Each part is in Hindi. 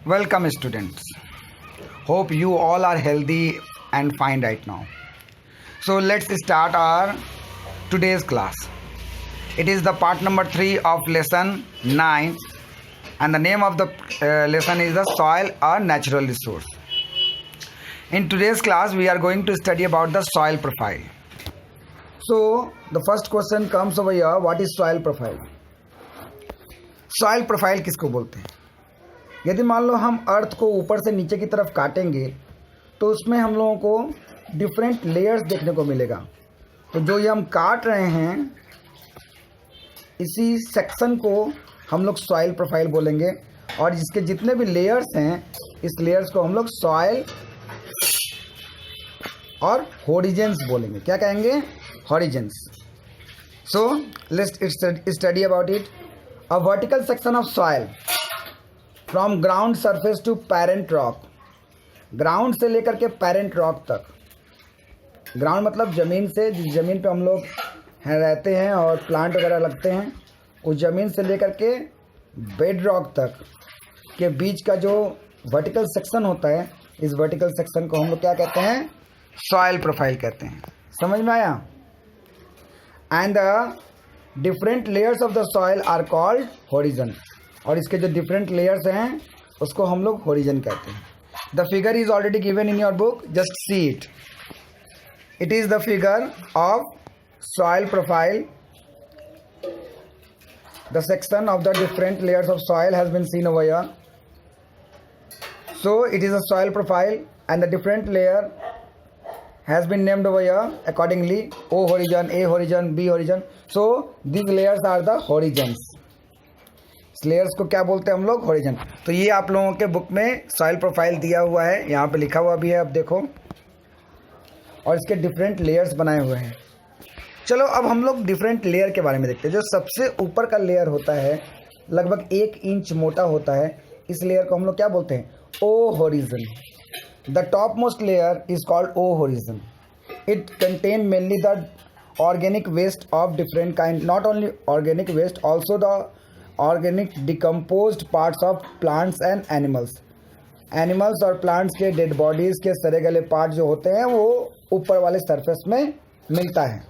Welcome students. Hope you all are healthy and fine right now. So let's start our today's class. It is the part number 3 of lesson 9 and the name of the lesson is the soil or natural resource. In today's class we are going to study about the soil profile. So the first question comes over here, what is soil profile? Soil profile किसको बोलते हैं? यदि मान लो हम अर्थ को ऊपर से नीचे की तरफ काटेंगे तो उसमें हम लोगों को डिफरेंट लेयर्स देखने को मिलेगा। तो जो ये हम काट रहे हैं इसी सेक्शन को हम लोग सॉइल प्रोफाइल बोलेंगे और इसके जितने भी लेयर्स हैं इस लेयर्स को हम लोग सॉइल और होरिजेंस बोलेंगे। क्या कहेंगे? Horizons. So let's study about it. A vertical section of soil from ground surface to parent rock. Ground से लेकर के पेरेंट रॉक तक। ग्राउंड मतलब ज़मीन से, जिस ज़मीन पे हम लोग रहते हैं और प्लांट वगैरह लगते हैं, उस ज़मीन से लेकर के बेड रॉक तक के बीच का जो वर्टिकल सेक्शन होता है, इस वर्टिकल सेक्शन को हम लोग क्या कहते हैं? सॉइल प्रोफाइल कहते हैं। समझ में आया? And the different layers of the soil are called horizon. और इसके जो डिफरेंट लेयर्स हैं उसको हम लोग होरिजन कहते हैं। The figure is already given in your book, just see it. It is the figure of soil profile. The section of the different layers of soil has been seen over here. So it is a soil profile and the different layer has been named over here accordingly: O horizon, A horizon, B horizon. So these layers are the horizons. इस layers को क्या बोलते हैं हम लोग? होरिजन। तो ये आप लोगों के बुक में सॉइल प्रोफाइल दिया हुआ है, यहाँ पे लिखा हुआ भी है, अब देखो, और इसके डिफरेंट लेयर्स बनाए हुए हैं। चलो अब हम लोग डिफरेंट लेयर के बारे में देखते हैं। जो सबसे ऊपर का लेयर होता है लगभग 1 इंच मोटा होता है, इस लेयर को हम लोग क्या बोलते हैं? ओ horizon. The topmost layer is called O horizon. It contains mainly the organic waste of different kind. Not only organic waste, also the organic decomposed parts of plants and animals. Animals और plants के dead bodies के सड़े गले पार्ट जो होते हैं वो ऊपर वाले सरफेस में मिलता है।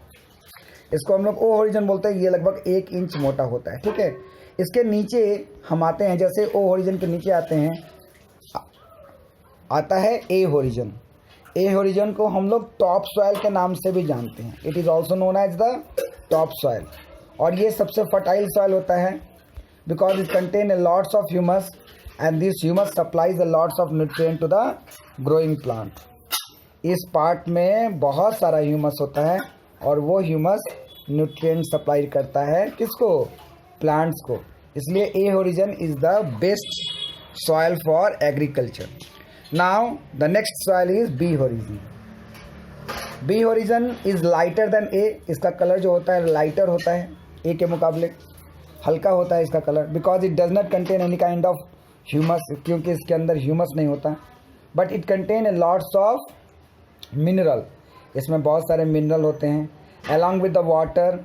इसको हम लोग O horizon बोलते हैं। ये लगभग 1 इंच मोटा होता है, ठीक है। इसके नीचे हम आते हैं, जैसे O horizon के नीचे आते हैं आता है ए होरिजन। ए होरिजन को हम लोग टॉप सॉइल के नाम से भी जानते हैं। It is also known as the top soil. और ये सबसे फर्टाइल सॉइल होता है because it contain a lots of humus and this humus supplies a lots of nutrient to the growing plant. इस पार्ट में बहुत सारा ह्यूमस होता है और वो ह्यूमस न्यूट्रिएंट सप्लाई करता है किसको? प्लांट्स को। इसलिए A horizon is the best soil for agriculture. Now the next soil is B horizon. B horizon is lighter than A. इसका कलर जो होता है लाइटर होता है A के मुकाबले, हल्का होता है इसका colour, because it does not contain any kind of humus, क्योंकि इसके अंदर ह्यूमस नहीं होता। But it contain a lots of mineral. इसमें बहुत सारे मिनरल होते हैं अलॉन्ग विद द वाटर।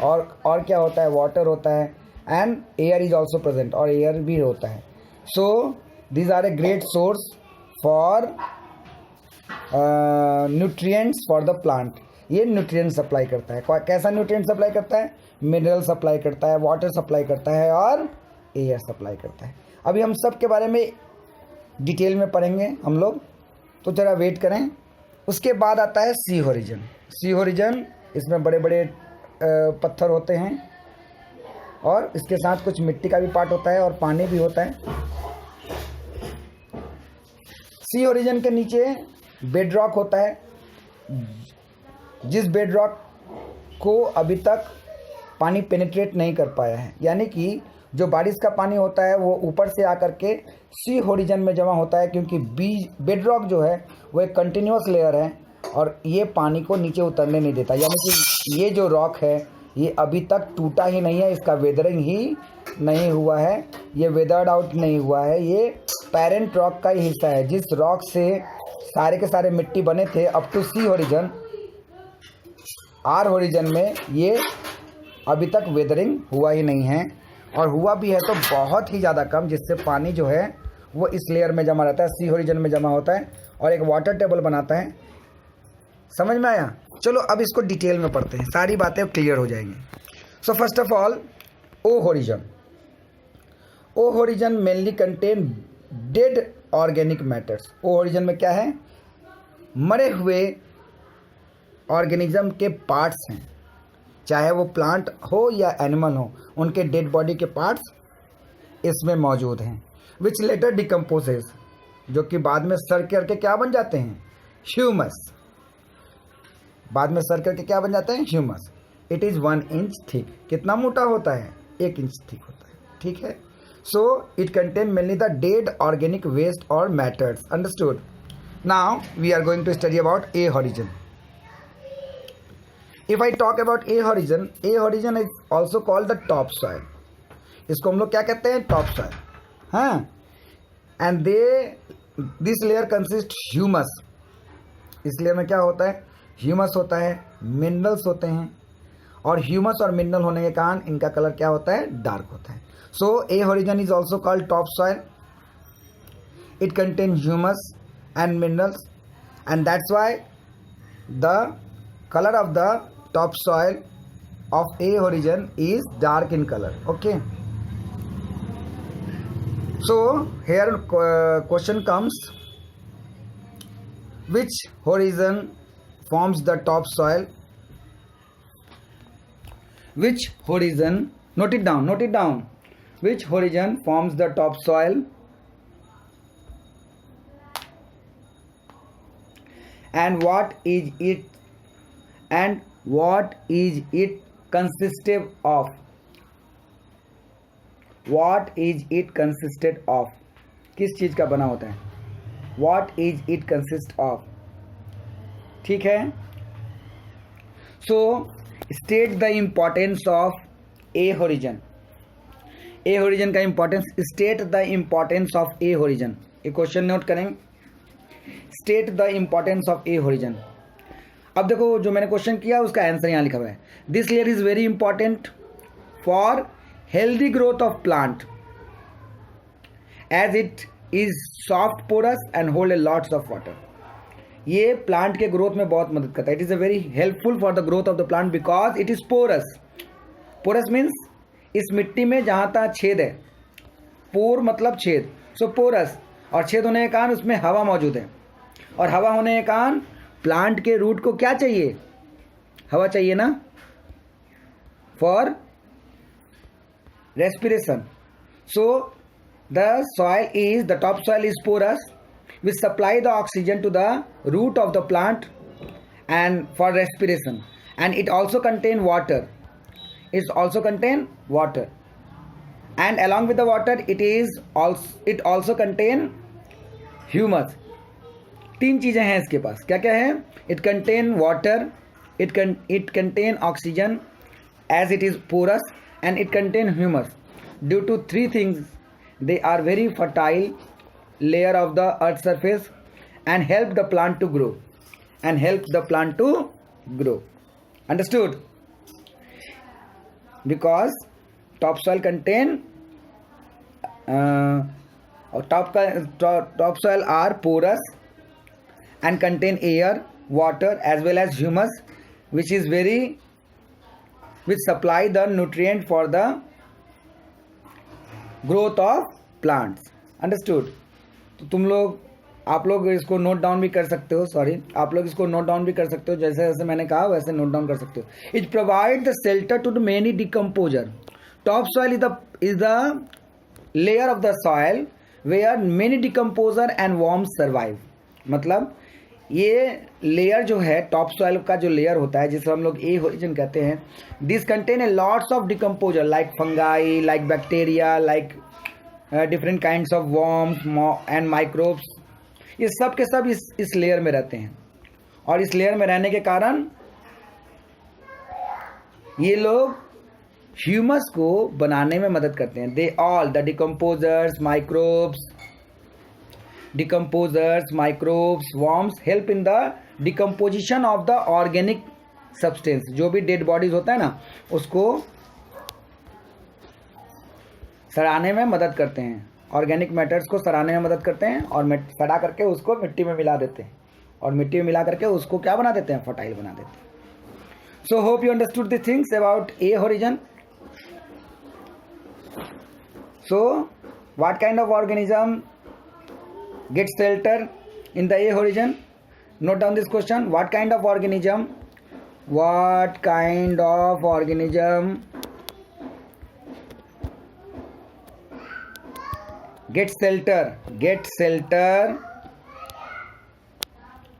और क्या होता है? वाटर होता है and air is also present, और एयर भी होता है। So these are a great source for nutrients for the plant. ये न्यूट्रिएंट सप्लाई करता है। कैसा न्यूट्रिएंट सप्लाई करता है? मिनरल सप्लाई करता है, वाटर सप्लाई करता है और एयर सप्लाई करता है। अभी हम सब के बारे में डिटेल में पढ़ेंगे हम लोग, तो ज़रा वेट करें। उसके बाद आता है सी होरिजन। सी होरिजन, इसमें बड़े बड़े पत्थर होते हैं और इसके साथ कुछ मिट्टी का भी पार्ट होता है और पानी भी होता है। सी होरिजन के नीचे बेड रॉक होता है, जिस बेड रॉक को अभी तक पानी पेनिट्रेट नहीं कर पाया है। यानी कि जो बारिश का पानी होता है वो ऊपर से आकर के सी होरिजन में जमा होता है, क्योंकि बेड रॉक जो है वो एक कंटिन्यूअस लेयर है और ये पानी को नीचे उतरने नहीं देता। यानी कि ये जो रॉक है ये अभी तक टूटा ही नहीं है, इसका वेदरिंग ही नहीं हुआ है, ये वेदर्ड आउट नहीं हुआ है। ये पेरेंट रॉक का ही हिस्सा है, जिस रॉक से सारे के सारे मिट्टी बने थे up to C horizon. R horizon में ये अभी तक वेदरिंग हुआ ही नहीं है, और हुआ भी है तो बहुत ही ज़्यादा कम, जिससे पानी जो है वो इस लेयर में जमा रहता है, सी होरिजन में जमा होता है और एक वाटर टेबल बनाता है। समझ में आया? चलो अब इसको डिटेल में पढ़ते हैं, सारी बातें क्लियर हो जाएंगी। So first of all, O horizon. O horizon mainly contain dead organic matters. O horizon में क्या है? मरे हुए ऑर्गेनिज्म के पार्ट्स हैं, चाहे वो प्लांट हो या एनिमल हो, उनके डेड बॉडी के पार्ट्स इसमें मौजूद हैं। विच लेटर डिकम्पोजेज, जो कि बाद में सड़ करके क्या बन जाते हैं? ह्यूमस। बाद में सड़ करके क्या बन जाते हैं? Humus. It is 1 inch thick. कितना मोटा होता है? 1 इंच थिक होता है। ठीक है। So it contain mainly the dead organic waste और matters. Understood? Now we are going to study about A horizon. If I talk about A horizon is also called the topsoil. इसको हम लोग क्या कहते हैं? topsoil. हाँ. And this layer consists humus. इस लेयर में क्या होता है? ह्यूमस होता है, मिनरल्स होते हैं, और ह्यूमस और मिनरल होने के कारण इनका कलर क्या होता है? डार्क होता है. So A horizon is also called top soil. It contain humus and minerals, and that's why the color of the topsoil of A horizon is dark in color. Okay. So here question comes, which horizon forms the topsoil? Which horizon? Note it down. Which horizon forms the topsoil? And what is it consisted of? What is it consisted of? किस चीज़ का बना होता है? What is it consist of? ठीक है. So state the importance of A horizon. A horizon का importance. State the importance of A horizon. ये क्वेश्चन नोट करें. State the importance of A horizon. अब देखो, जो मैंने क्वेश्चन किया उसका आंसर यहाँ लिखा हुआ है. This layer is very important for healthy growth of plant as it is soft porous and hold a lots of water. ये प्लांट के ग्रोथ में बहुत मदद करता है. It is a very helpful for the growth of the plant because it is porous. Porous means इस मिट्टी में जहाँ तहाँ छेद है. पोर मतलब छेद. सो पोरस, और छेद होने के कारण उसमें हवा मौजूद है, और हवा होने के कारण प्लांट के रूट को क्या चाहिए? हवा चाहिए ना, for respiration. So the soil is, the top soil is porous which supply the oxygen to the root of the plant and for respiration, and it also contain water. It also contain water, and along with the water it also contain humus. तीन चीजें हैं इसके पास. क्या क्या है? It contain water, it contain oxygen as it is porous, and it contain humus. Due to three things, they are very fertile layer of the earth surface and help the plant to grow. Understood? Because topsoil contain topsoil are porous and contain air, water as well as humus, which supply the nutrient for the growth of plants. Understood? तो आप लोग इसको नोट डाउन भी कर सकते हो. आप लोग इसको नोट डाउन भी कर सकते हो. जैसे जैसे मैंने कहा वैसे नोट डाउन कर सकते हो. It provide the shelter to the many decomposer. Top soil is the layer of the soil where many decomposer and worms survive. मतलब ये लेयर जो है, टॉप सॉइल का जो लेयर होता है जिसे हम लोग ए होरिजन कहते हैं, this contain a lots of decomposer like fungi, like bacteria, like different kinds of worms and microbes. ये सब के सब इस लेयर में रहते हैं, और इस लेयर में रहने के कारण ये लोग ह्यूमस को बनाने में मदद करते हैं. They all the decomposers, microbes, worms help in the decomposition of the organic substance. जो भी डेड बॉडीज होता है ना, उसको सड़ाने में मदद करते हैं. ऑर्गेनिक मैटर्स को सड़ाने में मदद करते हैं और सड़ा करके उसको मिट्टी में मिला देते हैं और मिट्टी में मिला करके उसको क्या बना देते हैं, फर्टाइल बना देते हैं. So hope you understood the things about A horizon. So what kind of organism gets shelter in the A horizon? Note down this question. What kind of organism gets shelter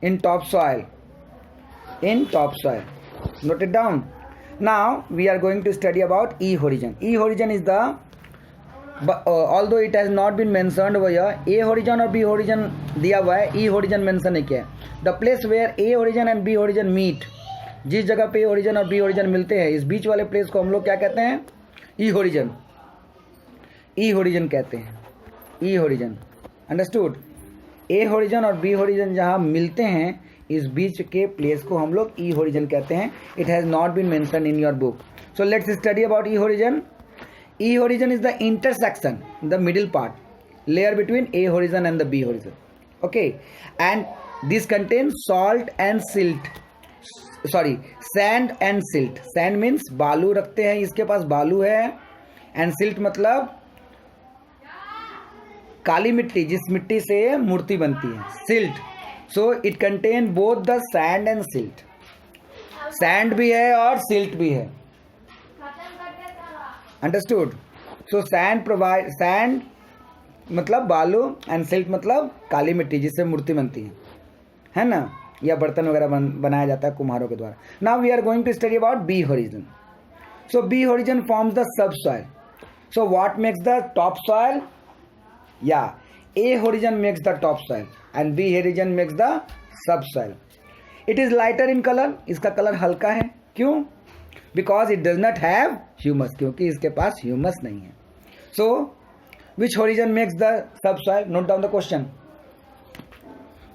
in topsoil? Note it down. Now we are going to study about E horizon. E horizon is the although it has not been mentioned over here, A horizon और B horizon दिया हुआ है, E horizon mention नहीं किया है. The place where A horizon and B horizon meet, जिस जगह पे A horizon और B horizon मिलते हैं, इस बीच वाले प्लेस को हम लोग क्या कहते हैं? E horizon कहते हैं. E horizon, understood? A horizon और B horizon जहाँ मिलते हैं, इस बीच के प्लेस को हम लोग E horizon कहते हैं. It has not been mentioned in your book. So let's study about E horizon. E horizon is the intersection, the middle part, layer between A horizon and the B horizon. Okay, and this contains salt and silt. Sorry, sand and silt. Sand means बालू रखते हैं, इसके पास बालू है, and silt मतलब काली मिट्टी, जिस मिट्टी से मूर्ति बनती है, silt. So it contains both the sand and silt. Sand भी है और silt भी है. अंडरस्टूड? सो सैंड मतलब बालू एंड सिल्ट मतलब काली मिट्टी जिससे मूर्ति बनती है ना, या बर्तन वगैरह बनाया जाता है कुम्हारों के द्वारा. Now we are going to study about B horizon. So B horizon forms the सब soil. So what makes the top soil? या A horizon makes the top soil and B horizon makes the सब soil. It is lighter in colour. इसका कलर हल्का है. क्यों? Because it does not have humus, क्योंकि इसके पास ह्यूमस नहीं है. So which horizon makes the सब soil? Note down the question.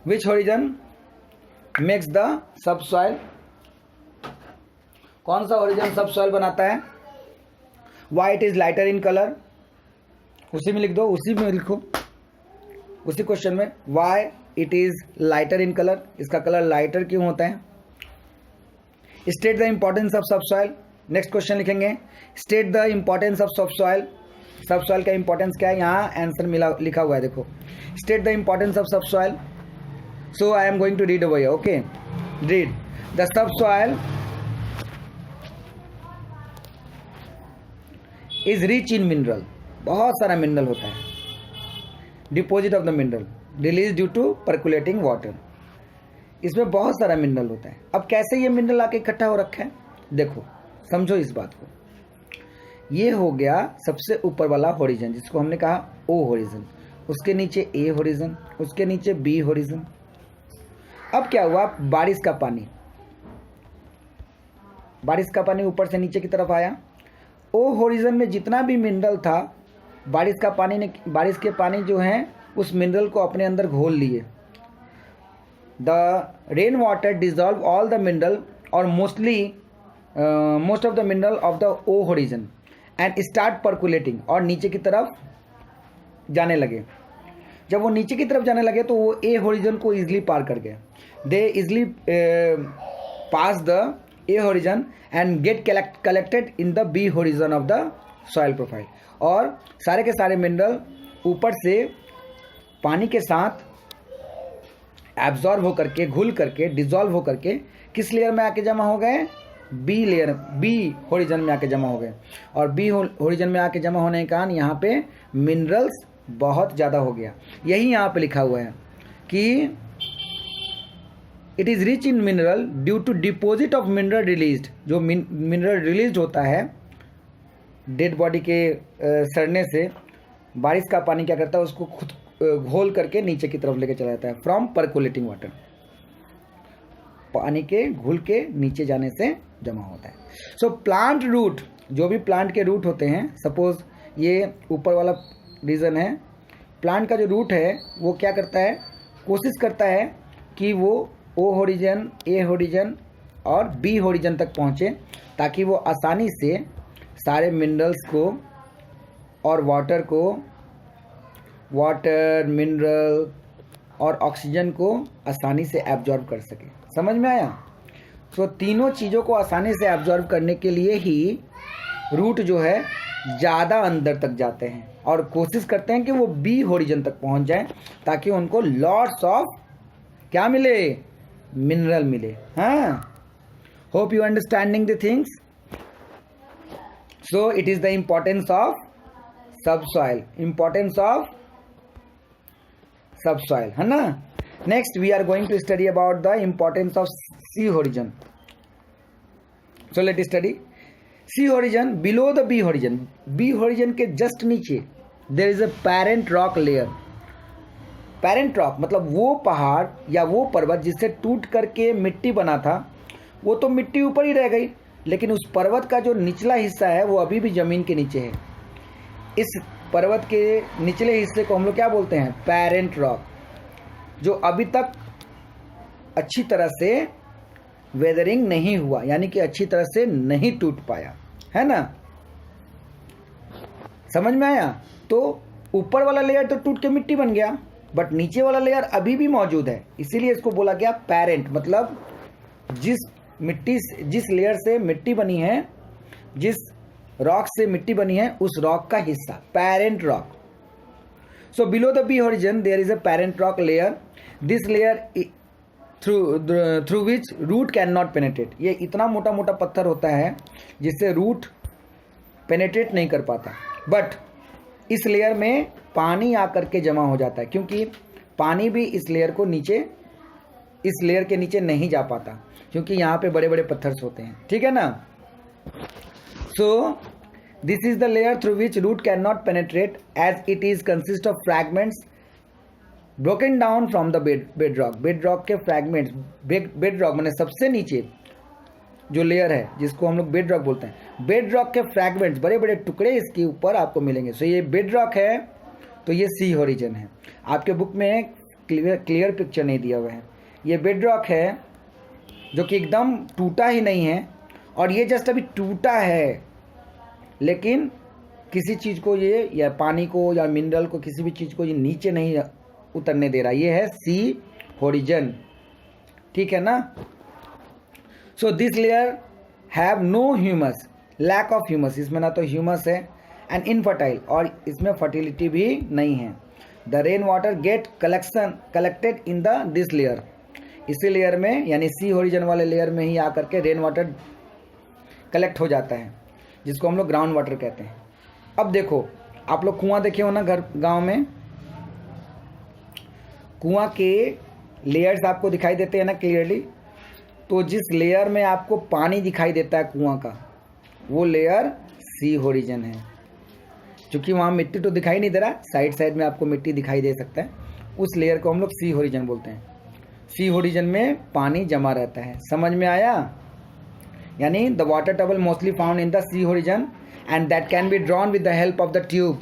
Which horizon makes the सब सॉइल? कौन सा होरिजन सब सॉइल बनाता है? Y it is lighter in colour. उसी में लिख दो, उसी में लिखो, उसी क्वेश्चन में. Why it is lighter in colour. इसका कलर लाइटर क्यों होता है? State the importance of subsoil. Next question लिखेंगे. State the importance of subsoil. Subsoil का इंपॉर्टेंस क्या है? यहाँ आंसर लिखा हुआ है, देखो. स्टेट द इंपॉर्टेंस ऑफ सब soil. So I am going to read over here. Okay, read. The सब soil is rich in mineral. बहुत सारा मिनरल होता है. Deposit of the mineral release due to percolating water. इसमें बहुत सारा मिनरल होता है. अब कैसे ये मिनरल आके इकट्ठा हो रखा है, देखो, समझो इस बात को. ये हो गया सबसे ऊपर वाला होरिजन, जिसको हमने कहा ओ होरिजन. उसके नीचे ए होरिजन, उसके नीचे बी होरिजन. अब क्या हुआ? बारिश का पानी ऊपर से नीचे की तरफ आया. ओ होरिजन में जितना भी मिनरल था, बारिश के पानी जो है उस मिनरल को अपने अंदर घोल लिए. The rainwater dissolve all the mineral or most of the mineral of the O horizon and start percolating, और नीचे की तरफ जाने लगे. जब वो नीचे की तरफ जाने लगे तो वो A horizon को easily पार कर गए. They easily pass the A horizon and get collected in the B horizon of the soil profile. और सारे के सारे मिनरल ऊपर से पानी के साथ एब्जॉर्ब होकर के, घुल करके, डिजॉल्व होकर के किस लेयर में आके जमा हो गए? बी होरिजन में आके जमा हो गए. और बी होरिजन में आके जमा होने के कारण यहाँ पे मिनरल्स बहुत ज़्यादा हो गया. यही यहाँ पे लिखा हुआ है कि it is rich in mineral due to deposit of mineral released. जो मिनरल रिलीज होता है डेड बॉडी के सड़ने से, बारिश का पानी क्या करता है? उसको खुद घोल करके नीचे की तरफ लेके चला जाता है. फ्रॉम परकुलेटिंग वाटर, पानी के घुल के नीचे जाने से जमा होता है. सो प्लांट रूट, जो भी प्लांट के रूट होते हैं, सपोज ये ऊपर वाला रीजन है, प्लांट का जो रूट है वो क्या करता है? कोशिश करता है कि वो ओ होरिजन, ए होरिजन और बी होरिजन तक पहुँचे, ताकि वो आसानी से सारे मिनरल्स को और वाटर को वाटर, मिनरल और ऑक्सीजन को आसानी से एब्जॉर्ब कर सके। समझ में आया? तो तीनों चीज़ों को आसानी से एब्जॉर्ब करने के लिए ही रूट जो है ज़्यादा अंदर तक जाते हैं और कोशिश करते हैं कि वो बी होरिजन तक पहुंच जाएं ताकि उनको लॉट्स ऑफ क्या मिले, मिनरल मिले। हाँ, hope you understanding the things. So it is the importance of subsoil, importance of subsoil, है ना। Next we are going to study about the importance of C horizon. So let study C horizon below the B horizon. B horizon के जस्ट नीचे there is a parent rock layer. Parent rock मतलब वो पहाड़ या वो पर्वत जिससे टूट करके मिट्टी बना था, वो तो मिट्टी ऊपर ही रह गई, लेकिन उस पर्वत का जो निचला हिस्सा है वो अभी भी ज़मीन के नीचे है। इस पर्वत के निचले हिस्से को हम लोग क्या बोलते हैं, पेरेंट रॉक, जो अभी तक अच्छी तरह से वेदरिंग नहीं हुआ, यानी कि अच्छी तरह से नहीं टूट पाया, है ना। समझ में आया? तो ऊपर वाला लेयर तो टूट के मिट्टी बन गया, बट नीचे वाला लेयर अभी भी मौजूद है, इसीलिए इसको बोला गया पेरेंट। मतलब जिस लेयर से मिट्टी बनी है, जिस रॉक से मिट्टी बनी है, उस रॉक का हिस्सा parent rock. So below the B horizon there is a parent rock layer. This layer through which root can not penetrate. ये इतना मोटा मोटा पत्थर होता है जिससे रूट पेनेट्रेट नहीं कर पाता, बट इस लेयर में पानी आकर के जमा हो जाता है, क्योंकि पानी भी इस लेयर के नीचे नहीं जा पाता, क्योंकि यहाँ पे बड़े बड़े पत्थर होते हैं, ठीक है ना। So this is the layer through which root can not penetrate as it is consist of fragments broken down from the bed rock. Bed rock के फ्रैगमेंट्स, बेड रॉक मैंने सबसे नीचे जो लेयर है जिसको हम लोग बेड रॉक बोलते हैं, बेड रॉक के फ्रैगमेंट्स, बड़े बड़े टुकड़े इसके ऊपर आपको मिलेंगे। सो ये बेड रॉक है, तो ये सी होरिजन है। आपके बुक में क्लियर पिक्चर नहीं दिया हुआ है। ये बेड रॉक है जो कि एकदम टूटा ही नहीं है, और ये जस्ट अभी टूटा है, लेकिन किसी चीज़ को ये, या पानी को या मिनरल को, किसी भी चीज़ को ये नीचे नहीं उतरने दे रहा। ये है सी होरिजन, ठीक है ना। So this layer have no humus, lack of humus, इसमें ना तो ह्यूमस है, एंड इनफर्टाइल, और इसमें फर्टिलिटी भी नहीं है। The rain water get collected in the this layer. इसी लेयर में, यानी सी होरिजन वाले लेयर में ही आकर के रेन वाटर कलेक्ट हो जाता है, जिसको हम लोग ग्राउंड वाटर कहते हैं। अब देखो, आप लोग कुआं देखे हो ना गांव में, कुआं के लेयर्स आपको दिखाई देते हैं ना क्लियरली। तो जिस लेयर में आपको पानी दिखाई देता है कुआं का, वो लेयर सी होरिजन है। क्योंकि वहाँ मिट्टी तो दिखाई नहीं दे रहा, साइड साइड में आपको मिट्टी दिखाई दे सकता है, उस लेयर को हम लोग सी होरिजन बोलते हैं। सी होरिजन में पानी जमा रहता है। समझ में आया? यानी the water table mostly found in the C horizon and that can be drawn with the help of the tube,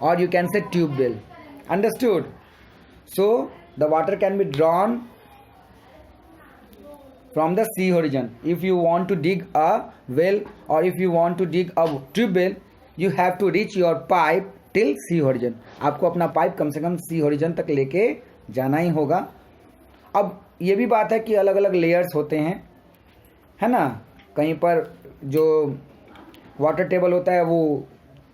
और you can say tubewell. Understood? So the water can be drawn from the sea horizon. If you want to dig a well, or if you want to dig a tube well, you have to reach your pipe till sea horizon. आपको अपना पाइप कम से कम सी होरिजन तक लेके जाना ही होगा। अब ये भी बात है कि अलग अलग लेयर्स होते हैं, है ना। कहीं पर जो वाटर टेबल होता है वो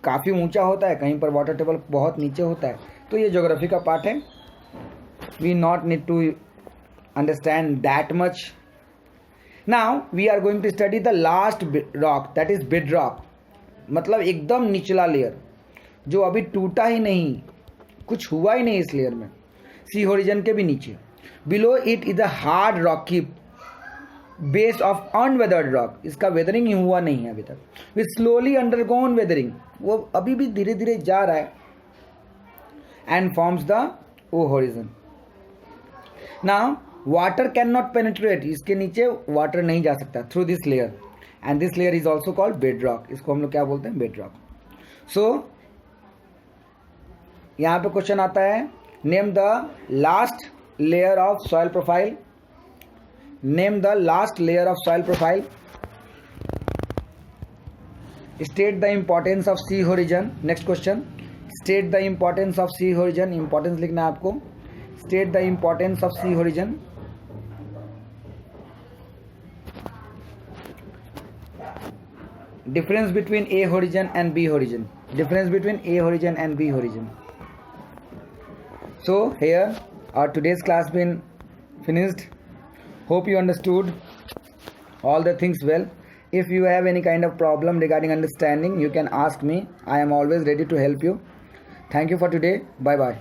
काफ़ी ऊंचा होता है, कहीं पर वाटर टेबल बहुत नीचे होता है। तो ये ज्योग्राफी का पार्ट है, we not need to understand that much. Now we are going to study the last rock, that is bedrock, मतलब एकदम निचला लेयर जो अभी टूटा ही नहीं, कुछ हुआ ही नहीं इस लेयर में, सी होरिजन के भी नीचे। Below it is a hard rocky base of unweathered rock. इसका वेदरिंग ही हुआ नहीं है अभी तक, विथ स्लोली अंडरगोन वेदरिंग, वो अभी भी धीरे धीरे जा रहा है, and forms the O horizon. Now water can not penetrate, इसके नीचे वाटर नहीं जा सकता through this layer, and this layer is also called bed rock. इसको हम लोग क्या बोलते हैं, बेड रॉक। सो यहां पे क्वेश्चन आता है, name the last layer of soil profile. Name the last layer of soil profile. State the importance of C horizon. Next question, state the importance of C horizon, importance लिखना है आपको। State the importance of C horizon. Difference between A horizon and B horizon. Difference between A horizon and B horizon. So here our today's class been finished. Hope you understood all the things well. If you have any kind of problem regarding understanding, you can ask me. I am always ready to help you. Thank you for today. Bye bye.